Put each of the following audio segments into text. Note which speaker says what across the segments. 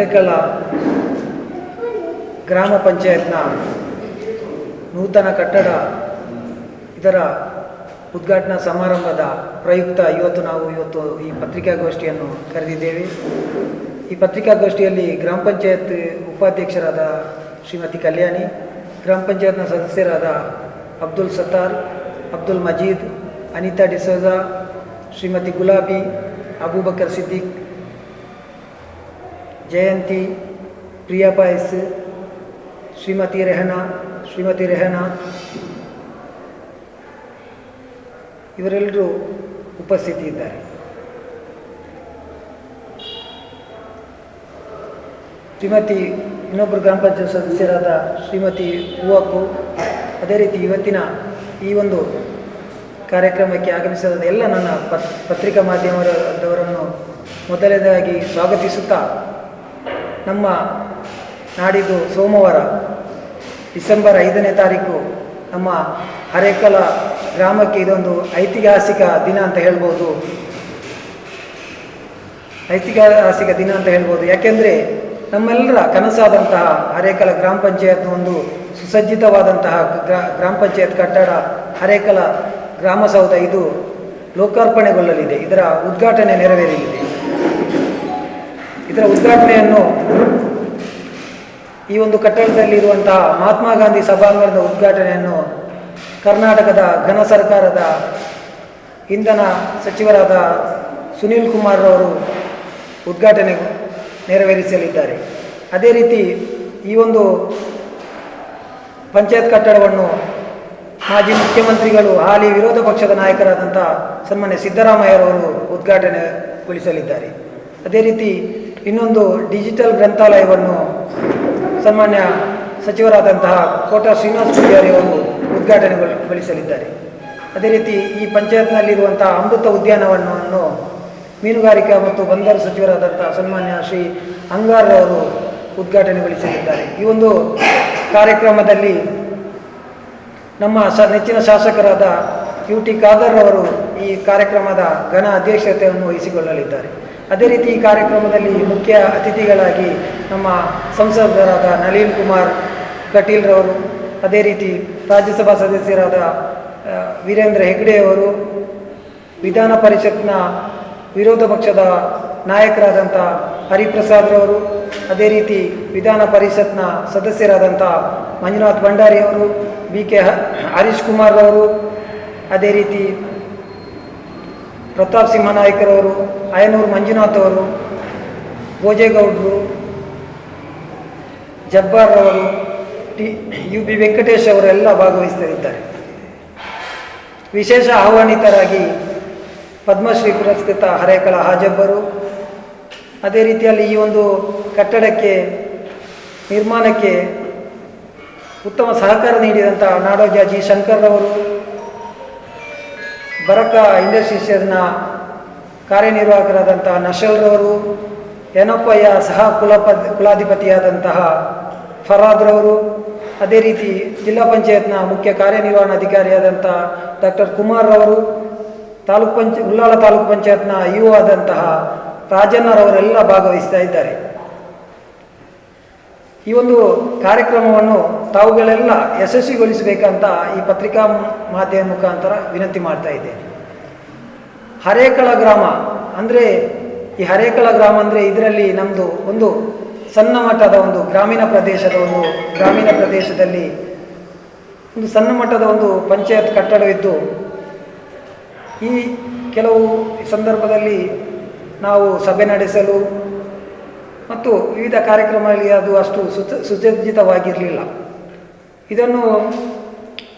Speaker 1: ಹರೇಕಳ ಗ್ರಾಮ ಪಂಚಾಯತ್ನ ನೂತನ ಕಟ್ಟಡ ಇದರ ಉದ್ಘಾಟನಾ ಸಮಾರಂಭದ ಪ್ರಯುಕ್ತ ಇವತ್ತು ಈ ಪತ್ರಿಕಾಗೋಷ್ಠಿಯನ್ನು ಕರೆದಿದ್ದೇವೆ. ಈ ಪತ್ರಿಕಾಗೋಷ್ಠಿಯಲ್ಲಿ ಗ್ರಾಮ ಪಂಚಾಯತ್ ಉಪಾಧ್ಯಕ್ಷರಾದ ಶ್ರೀಮತಿ ಕಲ್ಯಾಣಿ, ಗ್ರಾಮ ಪಂಚಾಯತ್ನ ಸದಸ್ಯರಾದ ಅಬ್ದುಲ್ ಸತ್ತಾರ್, ಅಬ್ದುಲ್ ಮಜೀದ್, ಅನಿತಾ ಡಿಸೋಜಾ, ಶ್ರೀಮತಿ ಗುಲಾಬಿ, ಅಬೂಬಕರ್ ಸಿದ್ದಿಕ್, ಜಯಂತಿ, ಪ್ರಿಯಾ ಪಾಯಸ್, ಶ್ರೀಮತಿ ರೆಹನಾ ಇವರೆಲ್ಲರೂ ಉಪಸ್ಥಿತಿ ಇದ್ದಾರೆ. ಶ್ರೀಮತಿ ಇನ್ನೊಬ್ಬರು ಗ್ರಾಮ ಪಂಚಾಯತ್ ಸದಸ್ಯರಾದ ಶ್ರೀಮತಿ ಹೂವಕ್ಕು, ಅದೇ ರೀತಿ ಇವತ್ತಿನ ಈ ಒಂದು ಕಾರ್ಯಕ್ರಮಕ್ಕೆ ಆಗಮಿಸಿದ ಎಲ್ಲ ನನ್ನ ಪತ್ರಿಕಾ ಮಾಧ್ಯಮದವರನ್ನು ಮೊದಲನೇದಾಗಿ ಸ್ವಾಗತಿಸುತ್ತಾ, ನಮ್ಮ ನಾಡಿದ್ದು ಸೋಮವಾರ ಡಿಸೆಂಬರ್ 5ನೇ ತಾರೀಕು ನಮ್ಮ ಹರೇಕಳ ಗ್ರಾಮಕ್ಕೆ ಇದೊಂದು ಐತಿಹಾಸಿಕ ದಿನ ಅಂತ ಹೇಳ್ಬೋದು. ಯಾಕೆಂದರೆ ನಮ್ಮೆಲ್ಲರ ಕನಸಾದಂತಹ ಹರೇಕಳ ಗ್ರಾಮ ಪಂಚಾಯತ್ನ ಒಂದು ಸುಸಜ್ಜಿತವಾದಂತಹ ಗ್ರಾಮ ಪಂಚಾಯತ್ ಕಟ್ಟಡ ಹರೇಕಳ ಗ್ರಾಮಸೌಧ ಇದು ಲೋಕಾರ್ಪಣೆಗೊಳ್ಳಲಿದೆ. ಇದರ ಉದ್ಘಾಟನೆ ನೆರವೇರಲಿದೆ. ಇದರ ಉದ್ಘಾಟನೆಯನ್ನು ಈ ಒಂದು ಕಟ್ಟಡದಲ್ಲಿರುವಂತಹ ಮಹಾತ್ಮ ಗಾಂಧಿ ಸಭಾಂಗಣದ ಉದ್ಘಾಟನೆಯನ್ನು ಕರ್ನಾಟಕದ ಘನ ಸರ್ಕಾರದ ಇಂಧನ ಸಚಿವರಾದ ಸುನೀಲ್ ಕುಮಾರ್ ಅವರು ಉದ್ಘಾಟನೆ ನೆರವೇರಿಸಲಿದ್ದಾರೆ. ಅದೇ ರೀತಿ ಈ ಒಂದು ಪಂಚಾಯತ್ ಕಟ್ಟಡವನ್ನು ಮಾಜಿ ಮುಖ್ಯಮಂತ್ರಿಗಳು, ಹಾಲಿ ವಿರೋಧ ಪಕ್ಷದ ನಾಯಕರಾದಂಥ ಸನ್ಮಾನ್ಯ ಸಿದ್ದರಾಮಯ್ಯರವರು ಉದ್ಘಾಟನೆಗೊಳಿಸಲಿದ್ದಾರೆ. ಅದೇ ರೀತಿ ಇನ್ನೊಂದು ಡಿಜಿಟಲ್ ಗ್ರಂಥಾಲಯವನ್ನು ಸನ್ಮಾನ್ಯ ಸಚಿವರಾದಂತಹ ಕೋಟ ಶ್ರೀನಿವಾಸ ಪೂಜಾರಿ ಅವರು ಉದ್ಘಾಟನೆಗೊಳಿಸಲಿದ್ದಾರೆ. ಅದೇ ರೀತಿ ಈ ಪಂಚಾಯತ್ನಲ್ಲಿರುವಂತಹ ಅಮೃತ ಉದ್ಯಾನವನವನ್ನು ಮೀನುಗಾರಿಕಾ ಮತ್ತು ಬಂದರು ಸಚಿವರಾದಂಥ ಸನ್ಮಾನ್ಯ ಶ್ರೀ ಅಂಗಾರ್ ಅವರು ಉದ್ಘಾಟನೆಗೊಳಿಸಲಿದ್ದಾರೆ. ಈ ಒಂದು ಕಾರ್ಯಕ್ರಮದಲ್ಲಿ ನಮ್ಮ ನೆಚ್ಚಿನ ಶಾಸಕರಾದ UT ಖಾದರ್ ಅವರು ಈ ಕಾರ್ಯಕ್ರಮದ ಘನ ಅಧ್ಯಕ್ಷತೆಯನ್ನು ವಹಿಸಿಕೊಳ್ಳಲಿದ್ದಾರೆ. ಅದೇ ರೀತಿ ಈ ಕಾರ್ಯಕ್ರಮದಲ್ಲಿ ಮುಖ್ಯ ಅತಿಥಿಗಳಾಗಿ ನಮ್ಮ ಸಂಸದರಾದ ನಳಿನ್ ಕುಮಾರ್ ಕಟೀಲ್ರವರು, ಅದೇ ರೀತಿ ರಾಜ್ಯಸಭಾ ಸದಸ್ಯರಾದ ವೀರೇಂದ್ರ ಹೆಗ್ಡೆಯವರು, ವಿಧಾನ ಪರಿಷತ್ನ ವಿರೋಧ ಪಕ್ಷದ ನಾಯಕರಾದಂಥ ಹರಿಪ್ರಸಾದ್ರವರು, ಅದೇ ರೀತಿ ವಿಧಾನ ಪರಿಷತ್ನ ಸದಸ್ಯರಾದಂಥ ಮಂಜುನಾಥ್ ಭಂಡಾರಿಯವರು, BK ಹರೀಶ್ ಕುಮಾರ್ ಅವರು, ಅದೇ ರೀತಿ ಪ್ರತಾಪ್ ಸಿಂಹ ನಾಯ್ಕರವರು, ಅಯ್ಯನೂರು ಮಂಜುನಾಥ್ ಅವರು, ಭೋಜೇಗೌಡರು, ಜಬ್ಬಾರ್ ಅವರು, UB ವೆಂಕಟೇಶ್ ಅವರೆಲ್ಲ ಭಾಗವಹಿಸಲಿದ್ದಾರೆ. ವಿಶೇಷ ಆಹ್ವಾನಿತರಾಗಿ ಪದ್ಮಶ್ರೀ ಪುರಸ್ಕೃತ ಹರೇಕಳ ಹಾಜಬ್ಬರು, ಅದೇ ರೀತಿಯಲ್ಲಿ ಈ ಒಂದು ಕಟ್ಟಡಕ್ಕೆ ನಿರ್ಮಾಣಕ್ಕೆ ಉತ್ತಮ ಸಹಕಾರ ನೀಡಿದಂಥ ನಾಡೋಜ G. ಶಂಕರ್ರವರು, ಬರಕ ಇಂಡಸ್ಟ್ರೀಸ್ನ ಕಾರ್ಯನಿರ್ವಾಹಕರಾದಂತಹ ನಶಲ್ರವರು, ಏನಪ್ಪಯ್ಯ ಸಹ ಕುಲಾಧಿಪತಿಯಾದಂತಹ ಫರಾದ್ರವರು, ಅದೇ ರೀತಿ ಜಿಲ್ಲಾ ಪಂಚಾಯತ್ನ ಮುಖ್ಯ ಕಾರ್ಯನಿರ್ವಹಣಾಧಿಕಾರಿಯಾದಂಥ ಡಾಕ್ಟರ್ ಕುಮಾರ್ ಅವರು, ಉಳ್ಳಾಳ ತಾಲೂಕು ಪಂಚಾಯತ್ನ IO ಆದಂತಹ ರಾಜಣ್ಣರವರೆಲ್ಲ ಭಾಗವಹಿಸ್ತಾ ಇದ್ದಾರೆ. ಈ ಒಂದು ಕಾರ್ಯಕ್ರಮವನ್ನು ತಾವುಗಳೆಲ್ಲ ಯಶಸ್ವಿಗೊಳಿಸಬೇಕಂತ ಈ ಪತ್ರಿಕಾ ಮಾಧ್ಯಮ ಮುಖಾಂತರ ವಿನಂತಿ ಮಾಡ್ತಾ ಇದ್ದೇನೆ. ಹರೇಕಳ ಗ್ರಾಮ ಅಂದರೆ ಇದರಲ್ಲಿ ನಮ್ಮದು ಒಂದು ಸಣ್ಣ ಮಟ್ಟದ ಒಂದು ಗ್ರಾಮೀಣ ಪ್ರದೇಶದಲ್ಲಿ ಒಂದು ಸಣ್ಣ ಮಟ್ಟದ ಒಂದು ಪಂಚಾಯತ್ ಕಟ್ಟಡವಿದ್ದು, ಈ ಕೆಲವು ಸಂದರ್ಭದಲ್ಲಿ ನಾವು ಸಭೆ ನಡೆಸಲು ಮತ್ತು ವಿವಿಧ ಕಾರ್ಯಕ್ರಮಗಳಲ್ಲಿ ಅದು ಅಷ್ಟು ಸುಸಜ್ಜಿತವಾಗಿರಲಿಲ್ಲ. ಇದನ್ನು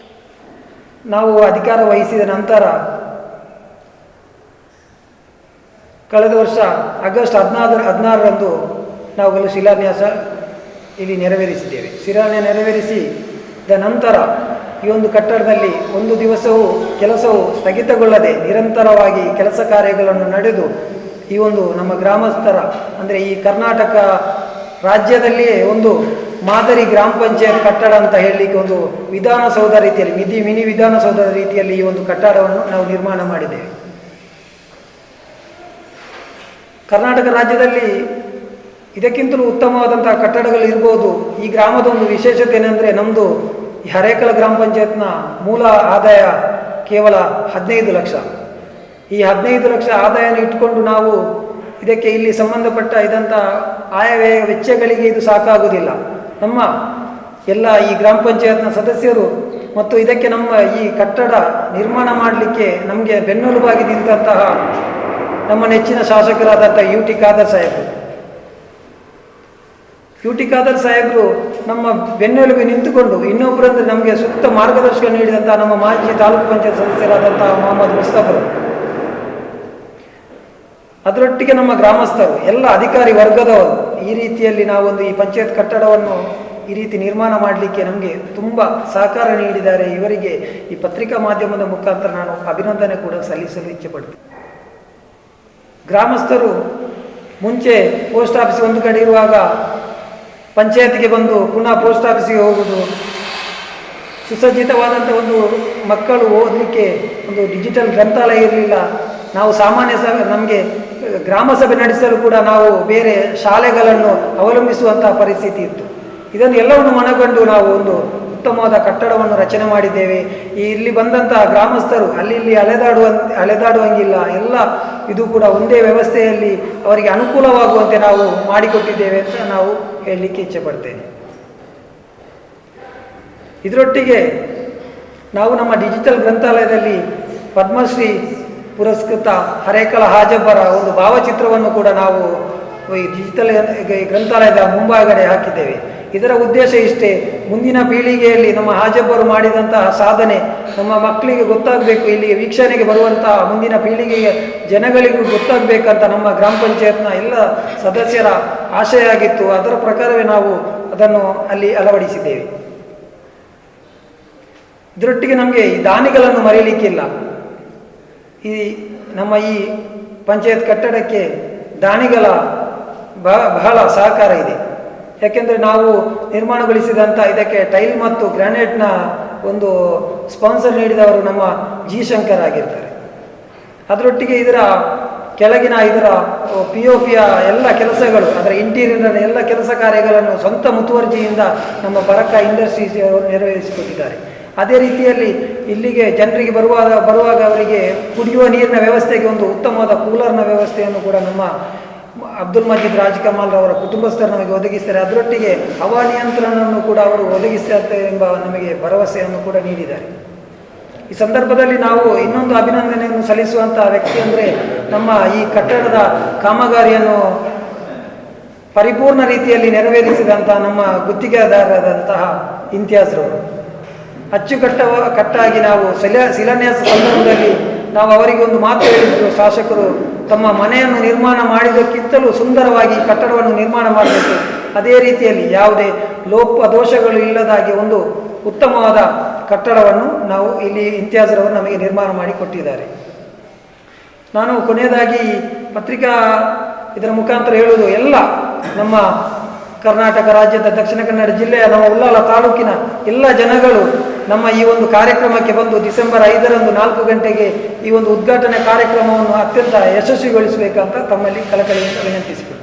Speaker 1: ನಾವು ಅಧಿಕಾರ ವಹಿಸಿದ ನಂತರ ಕಳೆದ ವರ್ಷ ಆಗಸ್ಟ್ 16ರಂದು ನಾವುಗಳು ಶಿಲಾನ್ಯಾಸ ಇಲ್ಲಿ ನೆರವೇರಿಸಿದ್ದೇವೆ. ಶಿಲಾನ್ಯಾಸ ನೆರವೇರಿಸಿದ ನಂತರ ಈ ಒಂದು ಕಟ್ಟಡದಲ್ಲಿ ಒಂದು ದಿವಸವೂ ಕೆಲಸವು ಸ್ಥಗಿತಗೊಳ್ಳದೆ ನಿರಂತರವಾಗಿ ಕೆಲಸ ಕಾರ್ಯಗಳನ್ನು ನಡೆದು ಈ ಒಂದು ನಮ್ಮ ಗ್ರಾಮಸ್ಥರ ಅಂದರೆ ಈ ಕರ್ನಾಟಕ ರಾಜ್ಯದಲ್ಲಿಯೇ ಒಂದು ಮಾದರಿ ಗ್ರಾಮ ಪಂಚಾಯತ್ ಕಟ್ಟಡ ಅಂತ ಹೇಳಲಿಕ್ಕೆ ಒಂದು ವಿಧಾನಸೌಧ ರೀತಿಯಲ್ಲಿ ಮಿನಿ ವಿಧಾನಸೌಧದ ರೀತಿಯಲ್ಲಿ ಈ ಒಂದು ಕಟ್ಟಡವನ್ನು ನಾವು ನಿರ್ಮಾಣ ಮಾಡಿದ್ದೇವೆ. ಕರ್ನಾಟಕ ರಾಜ್ಯದಲ್ಲಿ ಇದಕ್ಕಿಂತಲೂ ಉತ್ತಮವಾದಂತಹ ಕಟ್ಟಡಗಳು ಇರ್ಬೋದು. ಈ ಗ್ರಾಮದ ಒಂದು ವಿಶೇಷತೆ ಏನೆಂದರೆ, ನಮ್ಮದು ಈ ಹರೇಕಳ ಗ್ರಾಮ ಪಂಚಾಯತ್ನ ಮೂಲ ಆದಾಯ ಕೇವಲ 15 ಲಕ್ಷ. ಈ 15 ಲಕ್ಷ ಆದಾಯನ ಇಟ್ಕೊಂಡು ನಾವು ಇದಕ್ಕೆ ಇಲ್ಲಿ ಸಂಬಂಧಪಟ್ಟ ಇದಂಥ ಆಯವ್ಯಯ ವೆಚ್ಚಗಳಿಗೆ ಇದು ಸಾಕಾಗುವುದಿಲ್ಲ. ನಮ್ಮ ಎಲ್ಲ ಈ ಗ್ರಾಮ ಪಂಚಾಯತ್ನ ಸದಸ್ಯರು ಮತ್ತು ಇದಕ್ಕೆ ನಮ್ಮ ಈ ಕಟ್ಟಡ ನಿರ್ಮಾಣ ಮಾಡಲಿಕ್ಕೆ ನಮಗೆ ಬೆನ್ನೆಲುಬಾಗಿ ನಿಂತಹ ನಮ್ಮ ನೆಚ್ಚಿನ ಶಾಸಕರಾದಂಥ UT ಖಾದರ್ ಸಾಹೇಬರು. UT ಖಾದರ್ ಸಾಹೇಬರು ನಮ್ಮ ಬೆನ್ನೆಲುಬಿ ನಿಂತುಕೊಂಡು, ಇನ್ನೊಬ್ಬರಂದ್ರೆ ನಮಗೆ ಸೂಕ್ತ ಮಾರ್ಗದರ್ಶನ ನೀಡಿದಂಥ ನಮ್ಮ ಮಾಜಿ ತಾಲೂಕು ಪಂಚಾಯತ್ ಸದಸ್ಯರಾದಂಥ ಮೊಹಮ್ಮದ್ ಮುಸ್ತಫರು, ಅದರೊಟ್ಟಿಗೆ ನಮ್ಮ ಗ್ರಾಮಸ್ಥರು, ಎಲ್ಲ ಅಧಿಕಾರಿ ವರ್ಗದವರು, ಈ ರೀತಿಯಲ್ಲಿ ನಾವೊಂದು ಈ ಪಂಚಾಯತ್ ಕಟ್ಟಡವನ್ನು ಈ ರೀತಿ ನಿರ್ಮಾಣ ಮಾಡಲಿಕ್ಕೆ ನಮಗೆ ತುಂಬ ಸಹಕಾರ ನೀಡಿದ್ದಾರೆ. ಇವರಿಗೆ ಈ ಪತ್ರಿಕಾ ಮಾಧ್ಯಮದ ಮುಖಾಂತರ ನಾನು ಅಭಿನಂದನೆ ಕೂಡ ಸಲ್ಲಿಸಲು ಇಚ್ಛೆಪಡ್ತೇನೆ. ಗ್ರಾಮಸ್ಥರು ಮುಂಚೆ ಪೋಸ್ಟ್ ಆಫೀಸ್ ಒಂದು ಕಡೆ ಇರುವಾಗ ಪಂಚಾಯತ್ಗೆ ಬಂದು ಪುನಃ ಪೋಸ್ಟ್ ಆಫೀಸಿಗೆ ಹೋಗುವುದು, ಸುಸಜ್ಜಿತವಾದಂಥ ಒಂದು ಮಕ್ಕಳು ಓದಲಿಕ್ಕೆ ಒಂದು ಡಿಜಿಟಲ್ ಗ್ರಂಥಾಲಯ ಇರಲಿಲ್ಲ. ನಾವು ಸಾಮಾನ್ಯ ನಮಗೆ ಗ್ರಾಮ ಸಭೆ ನಡೆಸಲು ಕೂಡ ನಾವು ಬೇರೆ ಶಾಲೆಗಳನ್ನು ಅವಲಂಬಿಸುವಂತಹ ಪರಿಸ್ಥಿತಿ ಇತ್ತು. ಇದನ್ನು ಎಲ್ಲವನ್ನು ಮನಗಂಡು ನಾವು ಒಂದು ಉತ್ತಮವಾದ ಕಟ್ಟಡವನ್ನು ರಚನೆ ಮಾಡಿದ್ದೇವೆ. ಇಲ್ಲಿ ಬಂದಂತಹ ಗ್ರಾಮಸ್ಥರು ಅಲ್ಲಿ ಇಲ್ಲಿ ಅಲೆದಾಡುವಂಗಿಲ್ಲ, ಎಲ್ಲ ಇದು ಕೂಡ ಒಂದೇ ವ್ಯವಸ್ಥೆಯಲ್ಲಿ ಅವರಿಗೆ ಅನುಕೂಲವಾಗುವಂತೆ ನಾವು ಮಾಡಿಕೊಟ್ಟಿದ್ದೇವೆ ಅಂತ ನಾವು ಹೇಳಲಿಕ್ಕೆ ಇಚ್ಛೆ ಪಡ್ತೇನೆ. ಇದರೊಟ್ಟಿಗೆ ನಾವು ನಮ್ಮ ಡಿಜಿಟಲ್ ಗ್ರಂಥಾಲಯದಲ್ಲಿ ಪದ್ಮಶ್ರೀ ಪುರಸ್ಕೃತ ಹರೇಕಳ ಹಾಜಬ್ಬರ ಒಂದು ಭಾವಚಿತ್ರವನ್ನು ಕೂಡ ನಾವು ಈ ಡಿಜಿಟಲ್ ಗ್ರಂಥಾಲಯದ ಮುಂಭಾಗಡೆ ಹಾಕಿದ್ದೇವೆ. ಇದರ ಉದ್ದೇಶ ಇಷ್ಟೇ, ಮುಂದಿನ ಪೀಳಿಗೆಯಲ್ಲಿ ನಮ್ಮ ಹಾಜಬ್ಬರು ಮಾಡಿದಂತಹ ಸಾಧನೆ ನಮ್ಮ ಮಕ್ಕಳಿಗೆ ಗೊತ್ತಾಗಬೇಕು, ಇಲ್ಲಿಗೆ ವೀಕ್ಷಣೆಗೆ ಬರುವಂತಹ ಮುಂದಿನ ಪೀಳಿಗೆಗೆ ಜನಗಳಿಗೂ ಗೊತ್ತಾಗಬೇಕಂತ ನಮ್ಮ ಗ್ರಾಮ ಪಂಚಾಯತ್ನ ಎಲ್ಲ ಸದಸ್ಯರ ಆಶಯ ಆಗಿತ್ತು. ಅದರ ಪ್ರಕಾರವೇ ನಾವು ಅದನ್ನು ಅಲ್ಲಿ ಅಳವಡಿಸಿದ್ದೇವೆ. ಇದರೊಟ್ಟಿಗೆ ನಮಗೆ ಈ ದಾನಿಗಳನ್ನು ಮರೆಯಲಿಕ್ಕಿಲ್ಲ. ಈ ನಮ್ಮ ಈ ಪಂಚಾಯತ್ ಕಟ್ಟಡಕ್ಕೆ ದಾನಿಗಳ ಬಹಳ ಸಹಕಾರ ಇದೆ. ಯಾಕೆಂದರೆ ನಾವು ನಿರ್ಮಾಣಗೊಳಿಸಿದಂಥ ಇದಕ್ಕೆ ಟೈಲ್ ಮತ್ತು ಗ್ರಾನೈಟ್ನ ಒಂದು ಸ್ಪಾನ್ಸರ್ ನೀಡಿದವರು ನಮ್ಮ ಜಿ ಶಂಕರ್ ಆಗಿರ್ತಾರೆ. ಅದರೊಟ್ಟಿಗೆ ಇದರ ಕೆಳಗಿನ ಇದರ POPಯ ಎಲ್ಲ ಕೆಲಸಗಳು, ಅದರ ಇಂಟೀರಿಯರ್ನ ಎಲ್ಲ ಕೆಲಸ ಕಾರ್ಯಗಳನ್ನು ಸ್ವಂತ ಮುತುವರ್ಜಿಯಿಂದ ನಮ್ಮ ಬರಕ ಇಂಡಸ್ಟ್ರೀಸ್ ಅವರು ನೆರವೇರಿಸಿಕೊಟ್ಟಿದ್ದಾರೆ. ಅದೇ ರೀತಿಯಲ್ಲಿ ಇಲ್ಲಿಗೆ ಜನರಿಗೆ ಬರುವಾಗ ಅವರಿಗೆ ಕುಡಿಯುವ ನೀರಿನ ವ್ಯವಸ್ಥೆಗೆ ಒಂದು ಉತ್ತಮವಾದ ಕೂಲರ್ನ ವ್ಯವಸ್ಥೆಯನ್ನು ಕೂಡ ನಮ್ಮ ಅಬ್ದುಲ್ ಮಜೀದ್ ರಾಜ್ಕಮಾಲ್ ಅವರ ಕುಟುಂಬಸ್ಥರು ನಮಗೆ ಒದಗಿಸ್ತಾರೆ. ಅದರೊಟ್ಟಿಗೆ ಹವಾನಿಯಂತ್ರಣವನ್ನು ಕೂಡ ಅವರು ಒದಗಿಸ್ತಾರೆ ಎಂಬ ನಮಗೆ ಭರವಸೆಯನ್ನು ಕೂಡ ನೀಡಿದ್ದಾರೆ. ಈ ಸಂದರ್ಭದಲ್ಲಿ ನಾವು ಇನ್ನೊಂದು ಅಭಿನಂದನೆಯನ್ನು ಸಲ್ಲಿಸುವಂತಹ ವ್ಯಕ್ತಿ ಅಂದರೆ ನಮ್ಮ ಈ ಕಟ್ಟಡದ ಕಾಮಗಾರಿಯನ್ನು ಪರಿಪೂರ್ಣ ರೀತಿಯಲ್ಲಿ ನೆರವೇರಿಸಿದಂತಹ ನಮ್ಮ ಗುತ್ತಿಗೆದಾರರಾದಂತಹ ಇಂತಿಯಾಜ್ರವರು. ಅಚ್ಚುಕಟ್ಟಾಗಿ ನಾವು ಶಿಲಾನ್ಯಾಸ ಸಂದರ್ಭದಲ್ಲಿ ನಾವು ಅವರಿಗೆ ಒಂದು ಮಾತು ಹೇಳಿದ್ರು, ಶಾಸಕರು ತಮ್ಮ ಮನೆಯನ್ನು ನಿರ್ಮಾಣ ಮಾಡಿದಕ್ಕಿಂತಲೂ ಸುಂದರವಾಗಿ ಕಟ್ಟಡವನ್ನು ನಿರ್ಮಾಣ ಮಾಡಬೇಕು, ಅದೇ ರೀತಿಯಲ್ಲಿ ಯಾವುದೇ ಲೋಪದೋಷಗಳು ಇಲ್ಲದಾಗಿ ಒಂದು ಉತ್ತಮವಾದ ಕಟ್ಟಡವನ್ನು ನಾವು ಇಲ್ಲಿ ಇಂತಿಯಾಜ್ರವರು ನಮಗೆ ನಿರ್ಮಾಣ ಮಾಡಿ ಕೊಟ್ಟಿದ್ದಾರೆ. ನಾನು ಕೊನೆಯದಾಗಿ ಪತ್ರಿಕಾ ಇದರ ಮುಖಾಂತರ ಹೇಳುವುದು, ಎಲ್ಲ ನಮ್ಮ ಕರ್ನಾಟಕ ರಾಜ್ಯದ ದಕ್ಷಿಣ ಕನ್ನಡ ಜಿಲ್ಲೆಯ ನಮ್ಮ ಉಳ್ಳಾಲ ತಾಲೂಕಿನ ಎಲ್ಲ ಜನಗಳು ನಮ್ಮ ಈ ಒಂದು ಕಾರ್ಯಕ್ರಮಕ್ಕೆ ಬಂದು ಡಿಸೆಂಬರ್ 5ರಂದು 4 ಗಂಟೆಗೆ ಈ ಒಂದು ಉದ್ಘಾಟನೆ ಕಾರ್ಯಕ್ರಮವನ್ನು ಅತ್ಯಂತ ಯಶಸ್ವಿಗೊಳಿಸಬೇಕಂತ ತಮ್ಮಲ್ಲಿ ಕಳಕಳಿಯಿಂದ ವಿನಂತಿಸಿಕೊಳ್ಳುತ್ತೇನೆ.